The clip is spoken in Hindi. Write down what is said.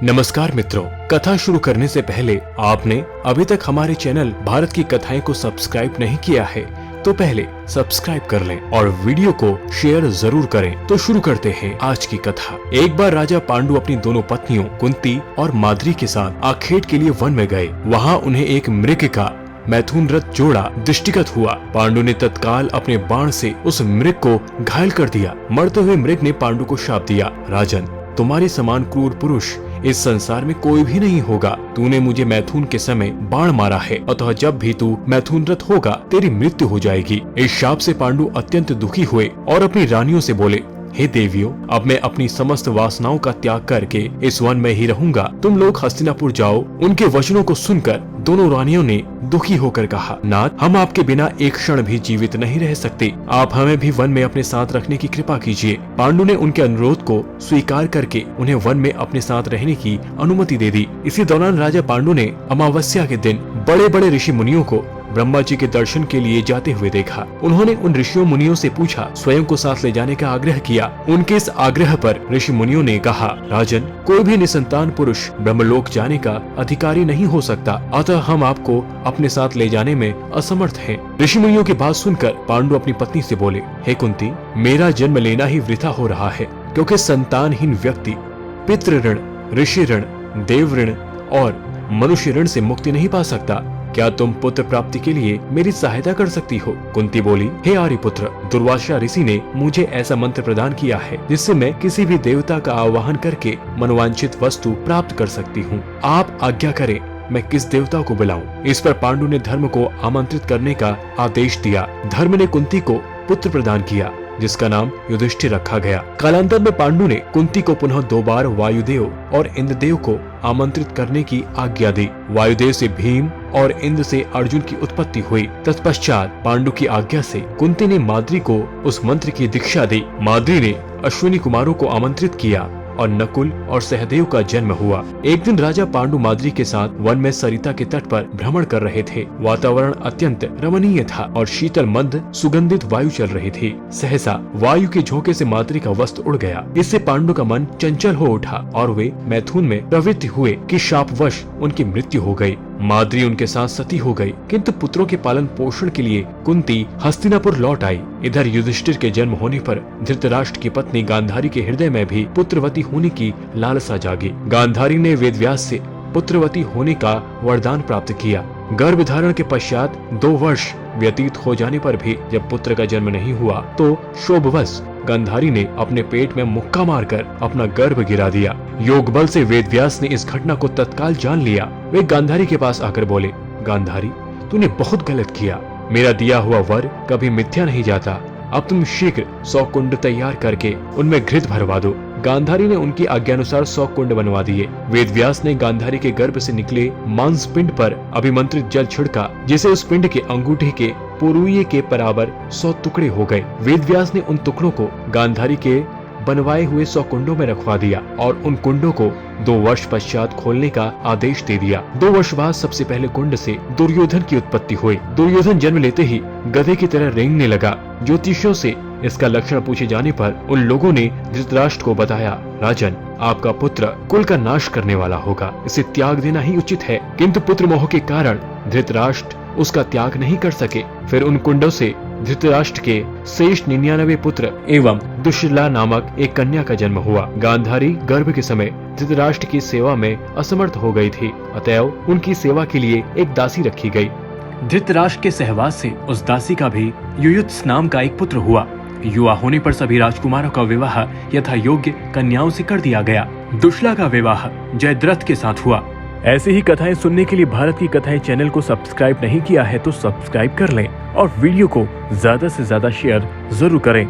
नमस्कार मित्रों, कथा शुरू करने से पहले आपने अभी तक हमारे चैनल भारत की कथाएं को सब्सक्राइब नहीं किया है तो पहले सब्सक्राइब कर लें और वीडियो को शेयर जरूर करें। तो शुरू करते हैं आज की कथा। एक बार राजा पांडु अपनी दोनों पत्नियों कुंती और माद्री के साथ आखेट के लिए वन में गए। वहाँ उन्हें एक मृग का मैथुन रथ जोड़ा दृष्टिगत हुआ। पांडु ने तत्काल अपने बाण से उस मृग को घायल कर दिया। मरते हुए मृग ने पांडु को शाप दिया, राजन तुम्हारे समान क्रूर पुरुष इस संसार में कोई भी नहीं होगा। तूने मुझे मैथुन के समय बाण मारा है, अतः जब भी तू मैथुन रथ होगा तेरी मृत्यु हो जाएगी। इस शाप से पांडु अत्यंत दुखी हुए और अपनी रानियों से बोले, हे देवियों, अब मैं अपनी समस्त वासनाओं का त्याग करके इस वन में ही रहूंगा। तुम लोग हस्तिनापुर जाओ। उनके वचनों को सुनकर दोनों रानियों ने दुखी होकर कहा, नाथ, हम आपके बिना एक क्षण भी जीवित नहीं रह सकते। आप हमें भी वन में अपने साथ रखने की कृपा कीजिए। पांडु ने उनके अनुरोध को स्वीकार करके उन्हें वन में अपने साथ रहने की अनुमति दे दी। इसी दौरान राजा पांडु ने अमावस्या के दिन बड़े बड़े ऋषि मुनियों को ब्रह्मा जी के दर्शन के लिए जाते हुए देखा। उन्होंने उन ऋषियों मुनियों से पूछा, स्वयं को साथ ले जाने का आग्रह किया। उनके इस आग्रह पर ऋषि मुनियों ने कहा, राजन, कोई भी निसंतान पुरुष ब्रह्मलोक जाने का अधिकारी नहीं हो सकता, अतः हम आपको अपने साथ ले जाने में असमर्थ हैं। ऋषि मुनियों की बात सुनकर पांडु अपनी पत्नी से बोले, हे कुंती, मेरा जन्म लेना ही वृथा हो रहा है, क्योंकि संतानहीन व्यक्ति पितृ ऋण, ऋषि ऋण, देव ऋण और मनुष्य ऋण से मुक्ति नहीं पा सकता। क्या तुम पुत्र प्राप्ति के लिए मेरी सहायता कर सकती हो? कुंती बोली, हे आर्यपुत्र, दुर्वासा ऋषि ने मुझे ऐसा मंत्र प्रदान किया है जिससे मैं किसी भी देवता का आवाहन करके मनोवांछित वस्तु प्राप्त कर सकती हूँ। आप आज्ञा करें, मैं किस देवता को बुलाऊं? इस पर पांडु ने धर्म को आमंत्रित करने का आदेश दिया। धर्म ने कुंती को पुत्र प्रदान किया जिसका नाम युधिष्ठिर रखा गया। कालांतर में पांडु ने कुंती को पुनः 2 बार वायुदेव और इंद्रदेव को आमंत्रित करने की आज्ञा दी। वायुदेव से भीम और इंद्र से अर्जुन की उत्पत्ति हुई। तत्पश्चात पांडु की आज्ञा से कुंती ने माद्री को उस मंत्र की दीक्षा दी। माद्री ने अश्विनी कुमारों को आमंत्रित किया और नकुल और सहदेव का जन्म हुआ। एक दिन राजा पांडु माद्री के साथ वन में सरिता के तट पर भ्रमण कर रहे थे। वातावरण अत्यंत रमणीय था और शीतल मंद सुगंधित वायु चल रही थी। सहसा वायु के झोंके से माद्री का वस्त्र उड़ गया। इससे पांडु का मन चंचल हो उठा और वे मैथुन में प्रवृत्त हुए कि शापवश उनकी मृत्यु हो गई। माद्री उनके साथ सती हो गई, किंतु पुत्रों के पालन पोषण के लिए कुंती हस्तिनापुर लौट आई। इधर युधिष्ठिर के जन्म होने पर धृतराष्ट्र की पत्नी गांधारी के हृदय में भी पुत्रवती होने की लालसा जागी। गांधारी ने वेदव्यास से पुत्रवती होने का वरदान प्राप्त किया। गर्भ धारण के पश्चात 2 वर्ष व्यतीत हो जाने पर भी जब पुत्र का जन्म नहीं हुआ तो शोभवश गांधारी ने अपने पेट में मुक्का मारकर अपना गर्भ गिरा दिया। योग बल से वेदव्यास ने इस घटना को तत्काल जान लिया। वे गांधारी के पास आकर बोले, गांधारी, तूने बहुत गलत किया। मेरा दिया हुआ वर कभी मिथ्या नहीं जाता। अब तुम शीघ्र 100 कुंड तैयार करके उनमें घृत भरवा दो। गांधारी ने उनकी आज्ञानुसार 100 कुंड बनवा दिए। वेदव्यास ने गांधारी के गर्भ से निकले मांस पिंड पर अभिमंत्रित जल छिड़का, जिसे उस पिंड के अंगूठे के पुरुए के बराबर 100 टुकड़े हो गए। वेदव्यास ने उन टुकड़ों को गांधारी के बनवाए हुए 100 कुंडों में रखवा दिया और उन कुंडों को 2 वर्ष पश्चात खोलने का आदेश दे दिया। 2 वर्ष बाद सबसे पहले कुंड से दुर्योधन की उत्पत्ति हुई। दुर्योधन जन्म लेते ही गधे की तरह रेंगने लगा। ज्योतिषियों से इसका लक्षण पूछे जाने पर उन लोगों ने धृतराष्ट्र को बताया, राजन, आपका पुत्र कुल का नाश करने वाला होगा, इसे त्याग देना ही उचित है। किंतु पुत्र मोह के कारण धृतराष्ट्र उसका त्याग नहीं कर सके। फिर उन कुंडों से धृतराष्ट्र के शेष 99 पुत्र एवं दुश्शिला नामक एक कन्या का जन्म हुआ। गांधारी गर्भ के समय धृतराष्ट्र की सेवा में असमर्थ हो गई थी, अतएव उनकी सेवा के लिए एक दासी रखी गई। धृतराष्ट्र के सहवास से उस दासी का भी युयुत्स नाम का एक पुत्र हुआ। युवा होने पर सभी राजकुमारों का विवाह यथा योग्य कन्याओं से कर दिया गया। दुश्शिला का विवाह जयद्रथ के साथ हुआ। ऐसी ही कथाएं सुनने के लिए भारत की कथाएं चैनल को सब्सक्राइब नहीं किया है तो सब्सक्राइब कर लें और वीडियो को ज्यादा से ज्यादा शेयर जरूर करें।